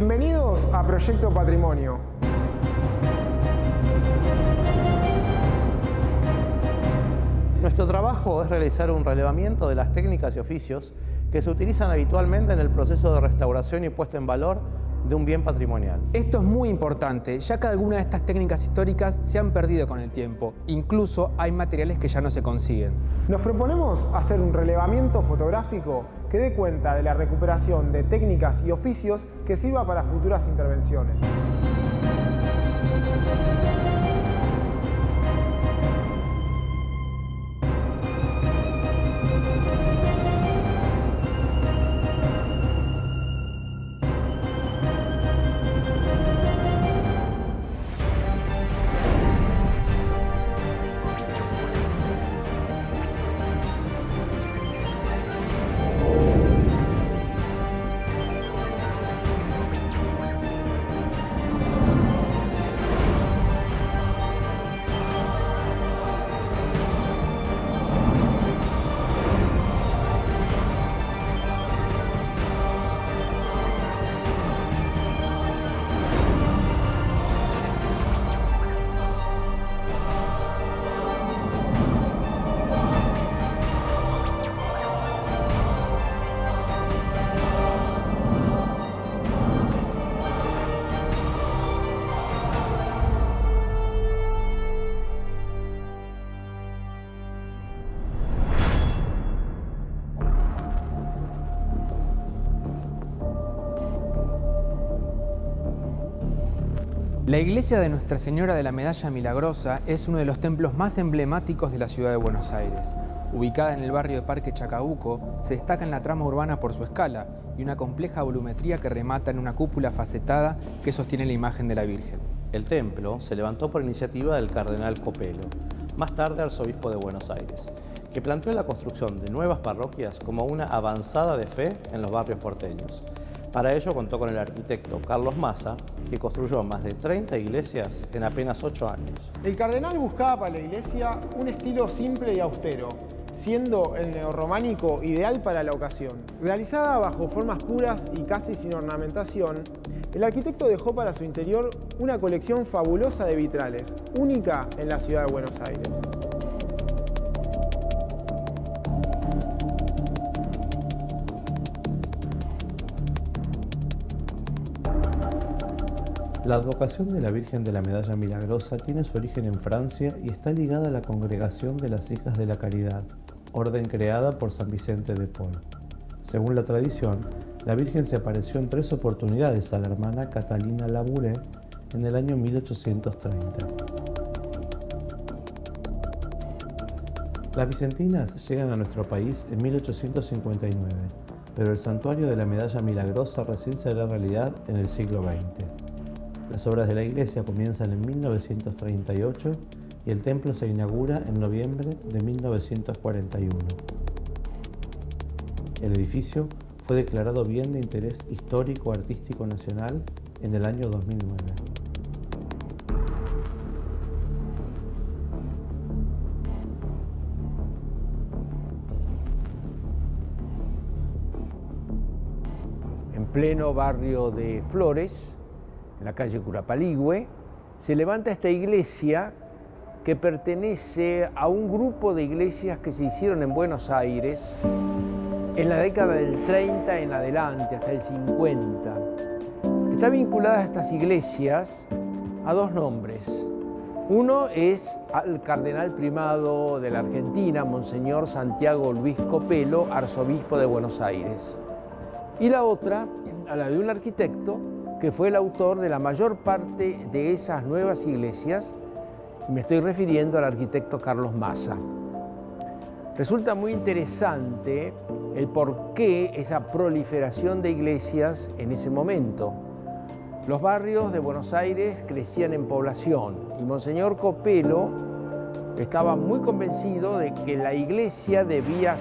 Bienvenidos a Proyecto Patrimonio. Nuestro trabajo es realizar un relevamiento de las técnicas y oficios que se utilizan habitualmente en el proceso de restauración y puesta en valor de un bien patrimonial. Esto es muy importante, ya que algunas de estas técnicas históricas se han perdido con el tiempo. Incluso hay materiales que ya no se consiguen. Nos proponemos hacer un relevamiento fotográfico que dé cuenta de la recuperación de técnicas y oficios que sirva para futuras intervenciones. La iglesia de Nuestra Señora de la Medalla Milagrosa es uno de los templos más emblemáticos de la ciudad de Buenos Aires. Ubicada en el barrio de Parque Chacabuco, se destaca en la trama urbana por su escala y una compleja volumetría que remata en una cúpula facetada que sostiene la imagen de la Virgen. El templo se levantó por iniciativa del cardenal Copelo, más tarde arzobispo de Buenos Aires, que planteó la construcción de nuevas parroquias como una avanzada de fe en los barrios porteños. Para ello contó con el arquitecto Carlos Massa, que construyó más de 30 iglesias en apenas 8 años. El cardenal buscaba para la iglesia un estilo simple y austero, siendo el neorrománico ideal para la ocasión. Realizada bajo formas puras y casi sin ornamentación, el arquitecto dejó para su interior una colección fabulosa de vitrales, única en la ciudad de Buenos Aires. La advocación de la Virgen de la Medalla Milagrosa tiene su origen en Francia y está ligada a la Congregación de las Hijas de la Caridad, orden creada por San Vicente de Paul. Según la tradición, la Virgen se apareció en 3 oportunidades a la hermana Catalina Labouré en el año 1830. Las bizantinas llegan a nuestro país en 1859, pero el santuario de la Medalla Milagrosa recién se hará realidad en el siglo XX. Las obras de la iglesia comienzan en 1938 y el templo se inaugura en noviembre de 1941. El edificio fue declarado Bien de Interés Histórico Artístico Nacional en el año 2009. En pleno barrio de Flores, en la calle Curapaligüe, se levanta esta iglesia que pertenece a un grupo de iglesias que se hicieron en Buenos Aires en la década del 30 en adelante, hasta el 50. Está vinculada a estas iglesias a 2 nombres. Uno es al cardenal primado de la Argentina, Monseñor Santiago Luis Copelo, arzobispo de Buenos Aires. Y la otra, a la de un arquitecto que fue el autor de la mayor parte de esas nuevas iglesias. Me estoy refiriendo al arquitecto Carlos Massa. Resulta muy interesante el por qué esa proliferación de iglesias en ese momento. Los barrios de Buenos Aires crecían en población y Monseñor Copelo estaba muy convencido de que la iglesia debía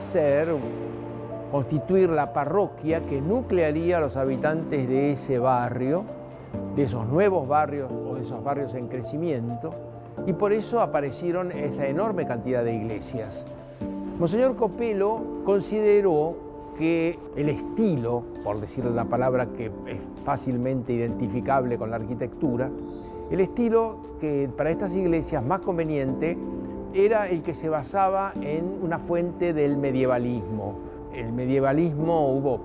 constituir la parroquia que nuclearía a los habitantes de ese barrio, de esos nuevos barrios o de esos barrios en crecimiento, y por eso aparecieron esa enorme cantidad de iglesias. Monseñor Copelo consideró que el estilo, por decir una palabra que es fácilmente identificable con la arquitectura, el estilo que para estas iglesias más conveniente era el que se basaba en una fuente del medievalismo. El medievalismo hubo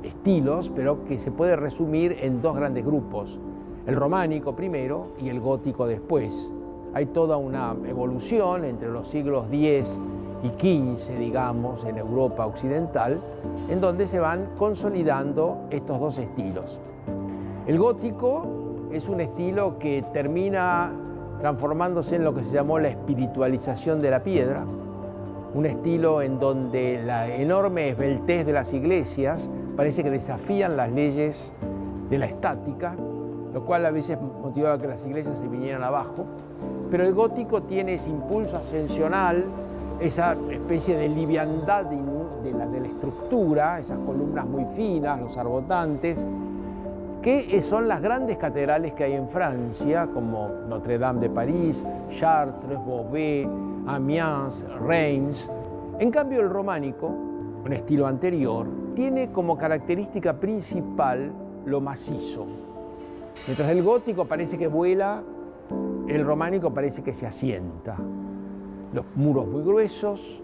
estilos, pero que se puede resumir en dos grandes grupos, el románico primero y el gótico después. Hay toda una evolución entre los siglos X y XV, digamos, en Europa occidental, en donde se van consolidando estos dos estilos. El gótico es un estilo que termina transformándose en lo que se llamó la espiritualización de la piedra, un estilo en donde la enorme esbeltez de las iglesias parece que desafían las leyes de la estática, lo cual a veces motivaba que las iglesias se vinieran abajo, pero el gótico tiene ese impulso ascensional, esa especie de liviandad de la estructura, esas columnas muy finas, los arbotantes, que son las grandes catedrales que hay en Francia, como Notre Dame de París, Chartres, Beauvais, Amiens, Reims. En cambio, el románico, un estilo anterior, tiene como característica principal lo macizo. Mientras el gótico parece que vuela, el románico parece que se asienta. Los muros muy gruesos,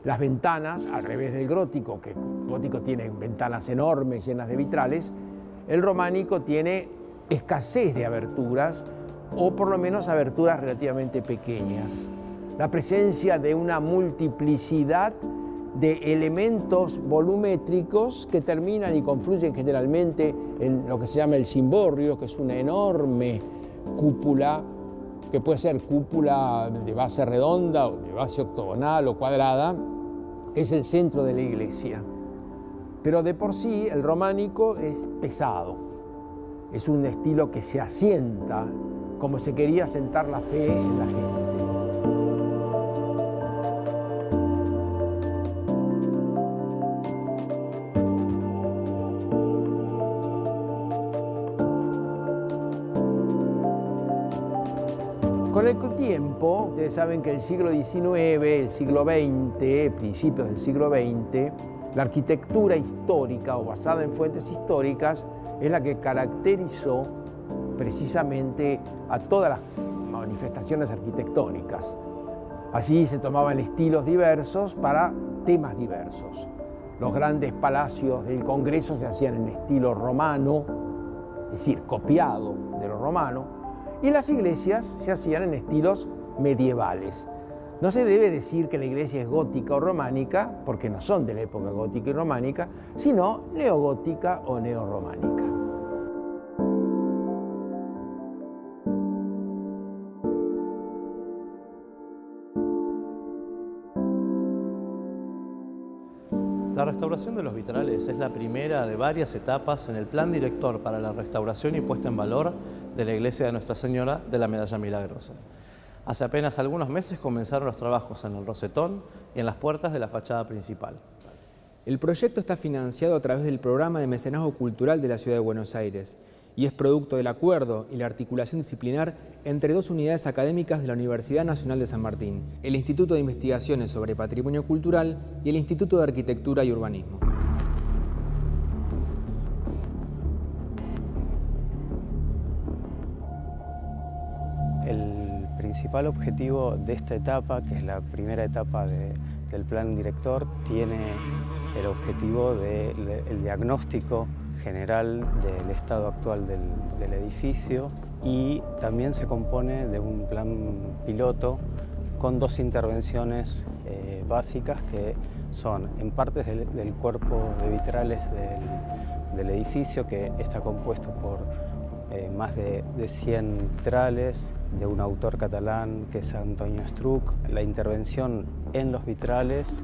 las ventanas, al revés del gótico, que el gótico tiene ventanas enormes llenas de vitrales, el románico tiene escasez de aberturas, o por lo menos aberturas relativamente pequeñas. La presencia de una multiplicidad de elementos volumétricos que terminan y confluyen generalmente en lo que se llama el cimborrio, que es una enorme cúpula, que puede ser cúpula de base redonda o de base octogonal o cuadrada, que es el centro de la iglesia. Pero de por sí el románico es pesado, es un estilo que se asienta como se quería asentar la fe en la gente. Con el tiempo, ustedes saben que el siglo XIX, el siglo XX, principios del siglo XX, la arquitectura histórica o basada en fuentes históricas es la que caracterizó precisamente a todas las manifestaciones arquitectónicas. Así se tomaban estilos diversos para temas diversos. Los grandes palacios del Congreso se hacían en estilo romano, es decir, copiado de lo romano, y las iglesias se hacían en estilos medievales. No se debe decir que la iglesia es gótica o románica, porque no son de la época gótica y románica, sino neogótica o neorrománica. La restauración de los vitrales es la primera de varias etapas en el plan director para la restauración y puesta en valor de la iglesia de Nuestra Señora de la Medalla Milagrosa. Hace apenas algunos meses comenzaron los trabajos en el rosetón y en las puertas de la fachada principal. El proyecto está financiado a través del Programa de Mecenazgo Cultural de la Ciudad de Buenos Aires y es producto del acuerdo y la articulación disciplinar entre dos unidades académicas de la Universidad Nacional de San Martín, el Instituto de Investigaciones sobre Patrimonio Cultural y el Instituto de Arquitectura y Urbanismo. El principal objetivo de esta etapa, que es la primera etapa del plan director, tiene el objetivo del diagnóstico general del estado actual del edificio y también se compone de un plan piloto con dos intervenciones básicas que son en partes del cuerpo de vitrales del edificio, que está compuesto por más de 100 vitrales de un autor catalán que es Antonio Estruch. La intervención en los vitrales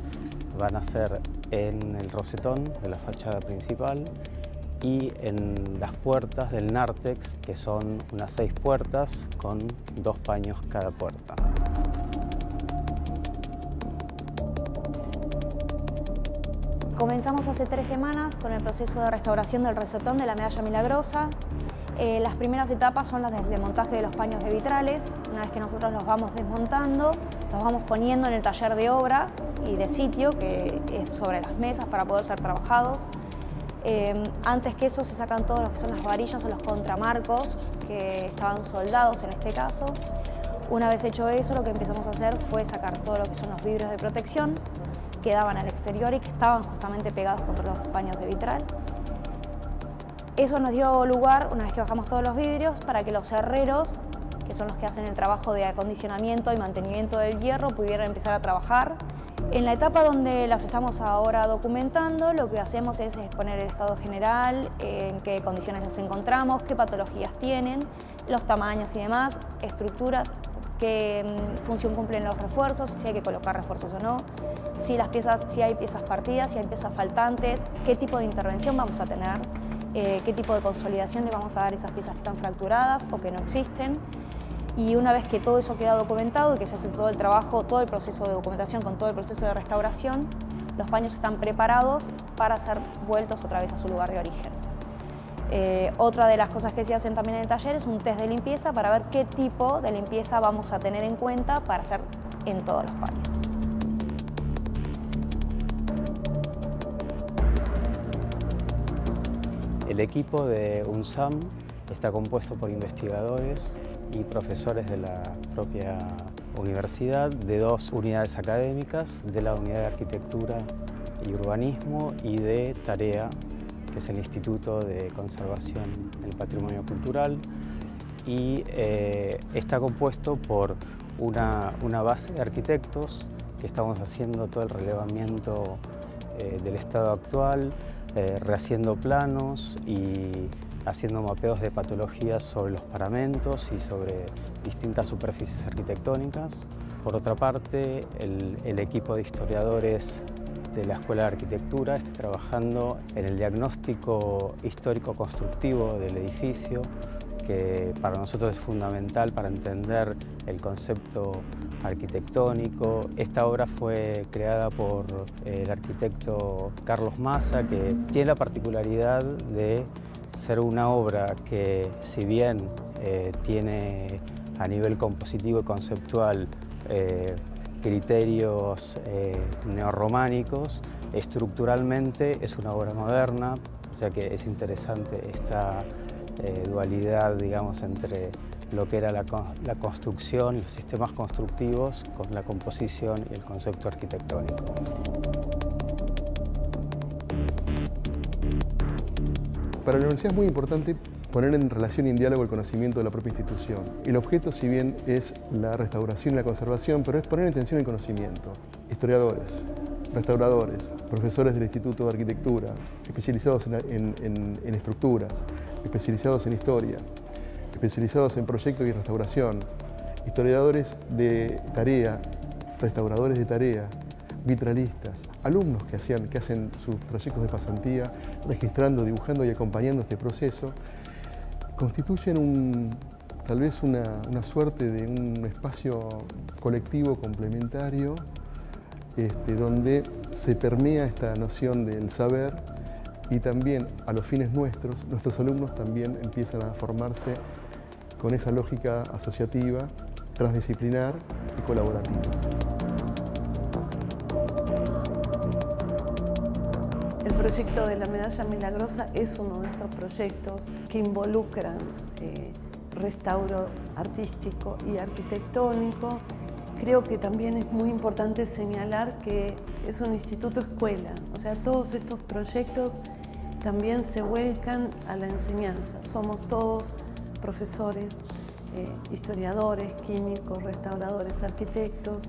van a ser en el rosetón de la fachada principal y en las puertas del nártex, que son unas 6 puertas con 2 paños cada puerta. Comenzamos hace 3 semanas con el proceso de restauración del rosetón de la Medalla Milagrosa. Las primeras etapas son las del desmontaje de los paños de vitrales. Una vez que nosotros los vamos desmontando, los vamos poniendo en el taller de obra y de sitio, que es sobre las mesas para poder ser trabajados. Antes que eso se sacan todo lo que son las varillas o los contramarcos que estaban soldados en este caso. Una vez hecho eso, lo que empezamos a hacer fue sacar todo lo que son los vidrios de protección que daban al exterior y que estaban justamente pegados contra los paños de vitral. Eso nos dio lugar, una vez que bajamos todos los vidrios, para que los herreros, que son los que hacen el trabajo de acondicionamiento y mantenimiento del hierro, pudieran empezar a trabajar. En la etapa donde las estamos ahora documentando, lo que hacemos es exponer el estado general, en qué condiciones nos encontramos, qué patologías tienen, los tamaños y demás, estructuras, qué función cumplen los refuerzos, si hay que colocar refuerzos o no, si hay piezas partidas, si hay piezas faltantes, qué tipo de intervención vamos a tener, qué tipo de consolidación le vamos a dar a esas piezas que están fracturadas o que no existen. Y una vez que todo eso queda documentado y que se hace todo el trabajo, todo el proceso de documentación con todo el proceso de restauración, los paños están preparados para ser vueltos otra vez a su lugar de origen. Otra de las cosas que se hacen también en el taller es un test de limpieza para ver qué tipo de limpieza vamos a tener en cuenta para hacer en todos los paños. El equipo de UNSAM está compuesto por investigadores y profesores de la propia universidad, de 2 unidades académicas, de la Unidad de Arquitectura y Urbanismo y de Tarea, que es el Instituto de Conservación del Patrimonio Cultural, y está compuesto por una base de arquitectos que estamos haciendo todo el relevamiento del estado actual, rehaciendo planos y haciendo mapeos de patologías sobre los paramentos y sobre distintas superficies arquitectónicas. Por otra parte, el equipo de historiadores de la Escuela de Arquitectura está trabajando en el diagnóstico histórico-constructivo del edificio, que para nosotros es fundamental para entender el concepto arquitectónico. Esta obra fue creada por el arquitecto Carlos Massa, que tiene la particularidad de ser una obra que, si bien tiene a nivel compositivo y conceptual criterios neorrománicos, estructuralmente es una obra moderna, o sea que es interesante esta dualidad, digamos, entre lo que era la construcción y los sistemas constructivos con la composición y el concepto arquitectónico. Para la universidad es muy importante poner en relación y en diálogo el conocimiento de la propia institución. El objeto, si bien es la restauración y la conservación, pero es poner en tensión el conocimiento. Historiadores, restauradores, profesores del Instituto de Arquitectura, especializados en estructuras, especializados en historia, especializados en proyectos y restauración, historiadores de tarea, restauradores de tarea, vitralistas, alumnos que hacen sus trayectos de pasantía, registrando, dibujando y acompañando este proceso, constituyen tal vez una suerte de un espacio colectivo complementario donde se permea esta noción del saber y también a los fines nuestros alumnos también empiezan a formarse con esa lógica asociativa, transdisciplinar y colaborativa. El proyecto de la Medalla Milagrosa es uno de estos proyectos que involucran restauro artístico y arquitectónico. Creo que también es muy importante señalar que es un instituto escuela, o sea, todos estos proyectos también se vuelcan a la enseñanza. Somos todos profesores, historiadores, químicos, restauradores, arquitectos,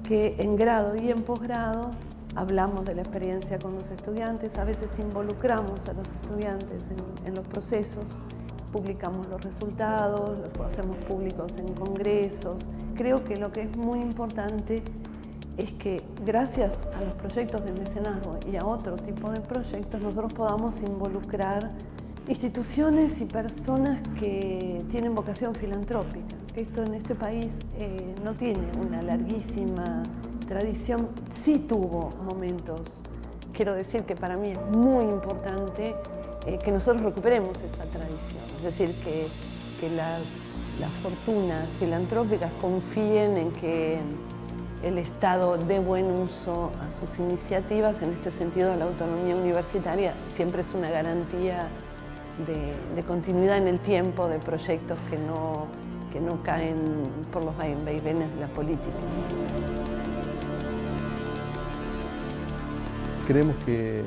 que en grado y en posgrado hablamos de la experiencia con los estudiantes, a veces involucramos a los estudiantes en los procesos, publicamos los resultados, los hacemos públicos en congresos. Creo que lo que es muy importante es que gracias a los proyectos de mecenazgo y a otro tipo de proyectos nosotros podamos involucrar instituciones y personas que tienen vocación filantrópica. Esto en este país no tiene una larguísima tradición, sí tuvo momentos. Quiero decir que para mí es muy importante que nosotros recuperemos esa tradición. Es decir, que las fortunas filantrópicas confíen en que el Estado dé buen uso a sus iniciativas. En este sentido, la autonomía universitaria siempre es una garantía de continuidad en el tiempo de proyectos que no caen por los vaivenes de la política. Creemos que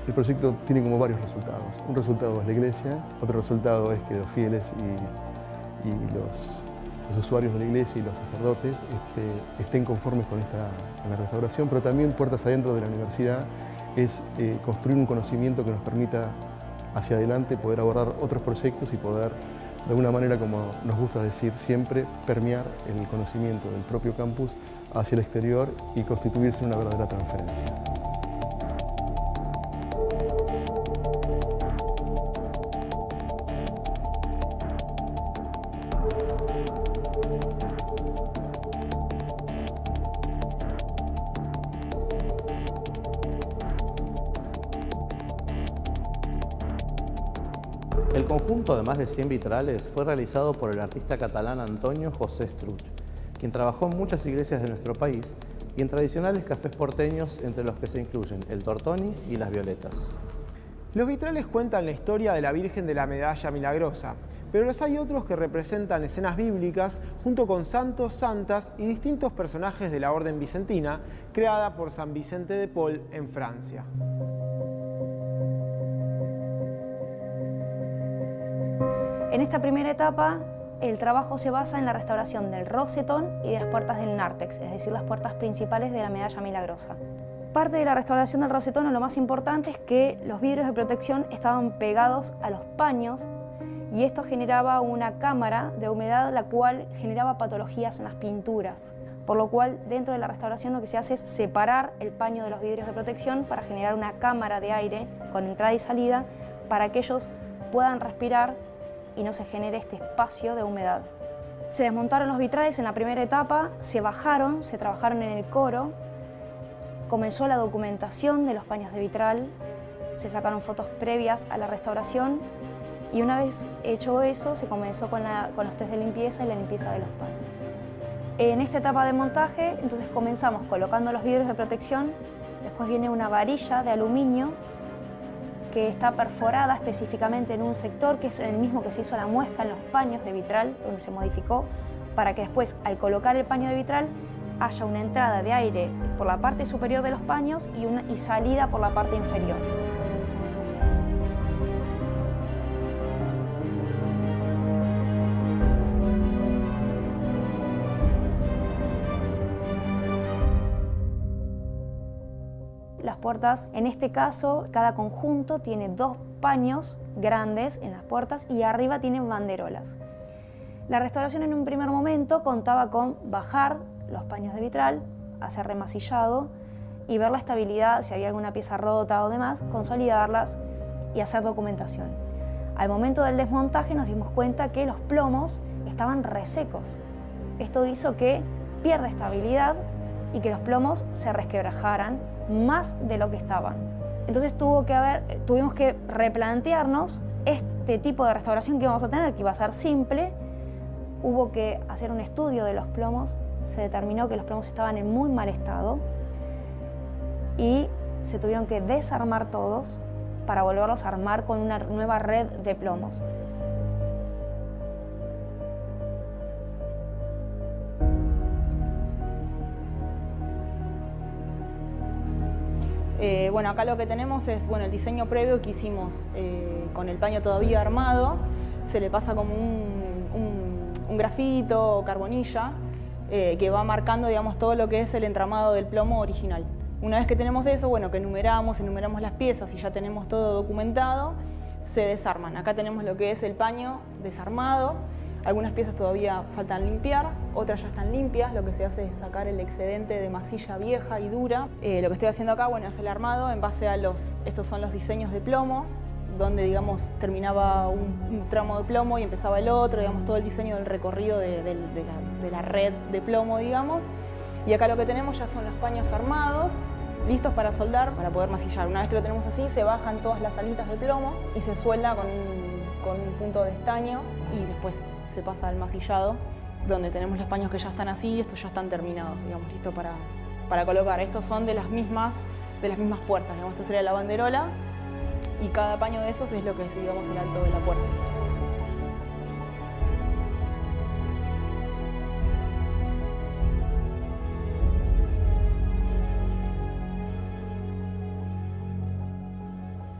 el proyecto tiene como varios resultados. Un resultado es la iglesia, otro resultado es que los fieles y los usuarios de la iglesia y los sacerdotes estén conformes con la restauración, pero también puertas adentro de la universidad es construir un conocimiento que nos permita hacia adelante poder abordar otros proyectos y poder, de alguna manera, como nos gusta decir siempre, permear el conocimiento del propio campus hacia el exterior y constituirse en una verdadera transferencia. El conjunto de más de 100 vitrales fue realizado por el artista catalán Antonio José Estruch, quien trabajó en muchas iglesias de nuestro país y en tradicionales cafés porteños, entre los que se incluyen el Tortoni y las Violetas. Los vitrales cuentan la historia de la Virgen de la Medalla Milagrosa, pero los hay otros que representan escenas bíblicas junto con santos, santas y distintos personajes de la Orden Bizantina, creada por San Vicente de Paul en Francia. En esta primera etapa, el trabajo se basa en la restauración del rosetón y de las puertas del nártex, es decir, las puertas principales de la Medalla Milagrosa. Parte de la restauración del rosetón, o lo más importante, es que los vidrios de protección estaban pegados a los paños y esto generaba una cámara de humedad, la cual generaba patologías en las pinturas. Por lo cual, dentro de la restauración lo que se hace es separar el paño de los vidrios de protección para generar una cámara de aire con entrada y salida para que ellos puedan respirar y no se genere este espacio de humedad. Se desmontaron los vitrales en la primera etapa, se bajaron, se trabajaron en el coro, comenzó la documentación de los paños de vitral, se sacaron fotos previas a la restauración y una vez hecho eso se comenzó con los test de limpieza y la limpieza de los paños. En esta etapa de montaje entonces comenzamos colocando los vidrios de protección, después viene una varilla de aluminio que está perforada específicamente en un sector que es el mismo que se hizo la muesca en los paños de vitral, donde se modificó, para que después, al colocar el paño de vitral, haya una entrada de aire por la parte superior de los paños y salida por la parte inferior. Las puertas, en este caso, cada conjunto tiene 2 paños grandes en las puertas y arriba tienen banderolas. La restauración en un primer momento contaba con bajar los paños de vitral, hacer remasillado y ver la estabilidad, si había alguna pieza rota o demás, consolidarlas y hacer documentación. Al momento del desmontaje nos dimos cuenta que los plomos estaban resecos. Esto hizo que pierda estabilidad y que los plomos se resquebrajaran más de lo que estaban. Entonces tuvimos que replantearnos este tipo de restauración que íbamos a tener, que iba a ser simple. Hubo que hacer un estudio de los plomos, se determinó que los plomos estaban en muy mal estado y se tuvieron que desarmar todos para volverlos a armar con una nueva red de plomos. Bueno, acá lo que tenemos es el diseño previo que hicimos con el paño todavía armado. Se le pasa como un grafito o carbonilla que va marcando, digamos, todo lo que es el entramado del plomo original. Una vez que tenemos eso, que enumeramos las piezas y ya tenemos todo documentado, se desarman. Acá tenemos lo que es el paño desarmado. Algunas piezas todavía faltan limpiar, otras ya están limpias. Lo que se hace es sacar el excedente de masilla vieja y dura. Lo que estoy haciendo acá, es el armado en base a estos son los diseños de plomo, donde, digamos, terminaba un tramo de plomo y empezaba el otro, digamos, todo el diseño del recorrido de la red de plomo, digamos. Y acá lo que tenemos ya son los paños armados, listos para soldar, para poder masillar. Una vez que lo tenemos así, se bajan todas las alitas de plomo y se suelda con un punto de estaño y después se pasa al masillado, donde tenemos los paños que ya están así y estos ya están terminados, digamos, listos para colocar. Estos son de las mismas puertas, digamos, esto sería la banderola y cada paño de esos es lo que es, digamos, el alto de la puerta.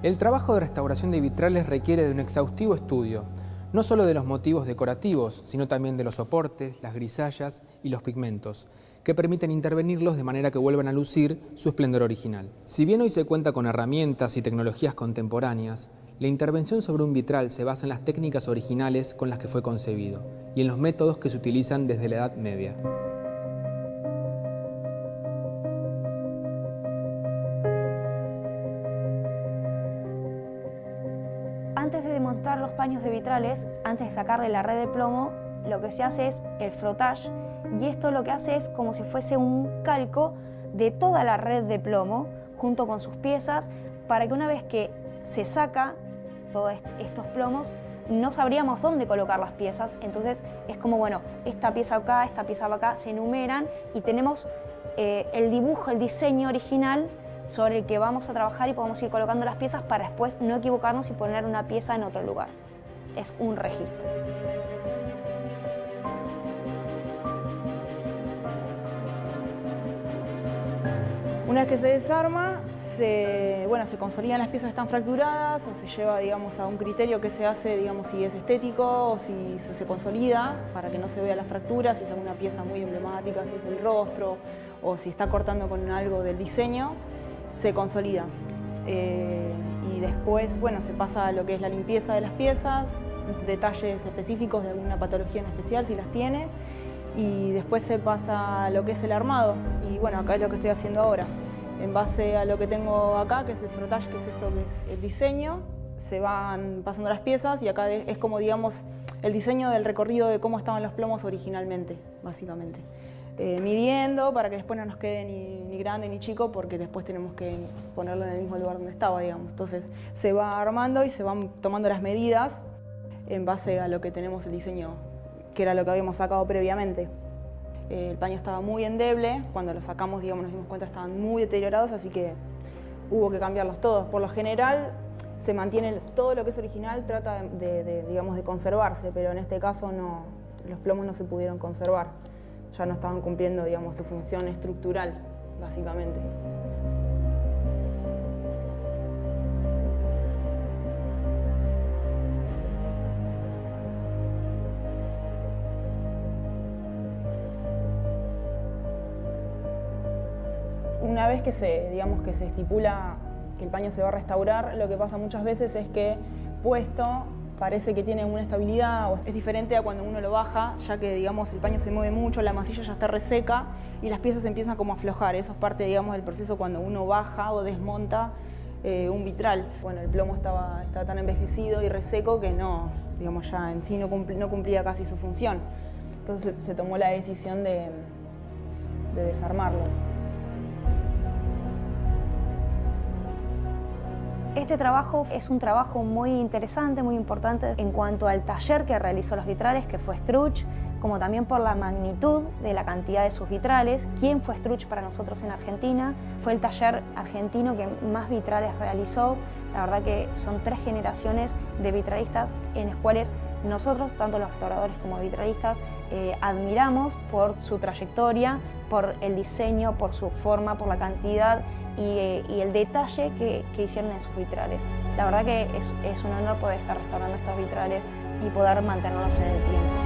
El trabajo de restauración de vitrales requiere de un exhaustivo estudio, no solo de los motivos decorativos, sino también de los soportes, las grisallas y los pigmentos, que permiten intervenirlos de manera que vuelvan a lucir su esplendor original. Si bien hoy se cuenta con herramientas y tecnologías contemporáneas, la intervención sobre un vitral se basa en las técnicas originales con las que fue concebido y en los métodos que se utilizan desde la Edad Media. Antes de desmontar los paños de vitrales, antes de sacarle la red de plomo, lo que se hace es el frottage, y esto lo que hace es como si fuese un calco de toda la red de plomo junto con sus piezas, para que una vez que se saca todos estos plomos, no sabríamos dónde colocar las piezas. Entonces es como, bueno, esta pieza acá, esta pieza acá, se enumeran y tenemos el dibujo, el diseño original sobre el que vamos a trabajar y podemos ir colocando las piezas para después no equivocarnos y poner una pieza en otro lugar. Es un registro. Una vez que se desarma, se consolidan las piezas que están fracturadas o se lleva, digamos, a un criterio que se hace, digamos, si es estético o si se consolida para que no se vea la fractura, si es alguna pieza muy emblemática, si es el rostro o si está cortando con algo del diseño, se consolida. Y después, bueno, se pasa a lo que es la limpieza de las piezas, detalles específicos de alguna patología en especial, si las tiene, y después se pasa a lo que es el armado. Y bueno, acá es lo que estoy haciendo ahora. En base a lo que tengo acá, que es el frottage, que es esto que es el diseño, se van pasando las piezas y acá es como, digamos, el diseño del recorrido de cómo estaban los plomos originalmente, básicamente. Midiendo para que después no nos quede ni grande ni chico, porque después tenemos que ponerlo en el mismo lugar donde estaba, digamos. Entonces se va armando y se van tomando las medidas en base a lo que tenemos el diseño, que era lo que habíamos sacado previamente. El paño estaba muy endeble, cuando lo sacamos, digamos, nos dimos cuenta que estaban muy deteriorados, así que hubo que cambiarlos todos. Por lo general se mantiene todo lo que es original, trata digamos, de conservarse, pero en este caso no, los plomos no se pudieron conservar. Ya no estaban cumpliendo, digamos, su función estructural, básicamente. Una vez que digamos, que se estipula que el paño se va a restaurar, lo que pasa muchas veces es que puesto parece que tiene una estabilidad, o es diferente a cuando uno lo baja, ya que, digamos, el paño se mueve mucho, la masilla ya está reseca y las piezas empiezan como a aflojar. Eso es parte, digamos, del proceso cuando uno baja o desmonta un vitral. Bueno, el plomo estaba tan envejecido y reseco que no, digamos, ya en sí no cumplía casi su función. Entonces se tomó la decisión de desarmarlos. Este trabajo es un trabajo muy interesante, muy importante en cuanto al taller que realizó los vitrales, que fue Struch, como también por la magnitud de la cantidad de sus vitrales. ¿Quién fue Struch para nosotros en Argentina? Fue el taller argentino que más vitrales realizó. La verdad que son 3 generaciones de vitralistas en las cuales nosotros, tanto los restauradores como vitralistas, admiramos por su trayectoria, por el diseño, por su forma, por la cantidad y el detalle que hicieron en sus vitrales. La verdad que es un honor poder estar restaurando estos vitrales y poder mantenerlos en el tiempo.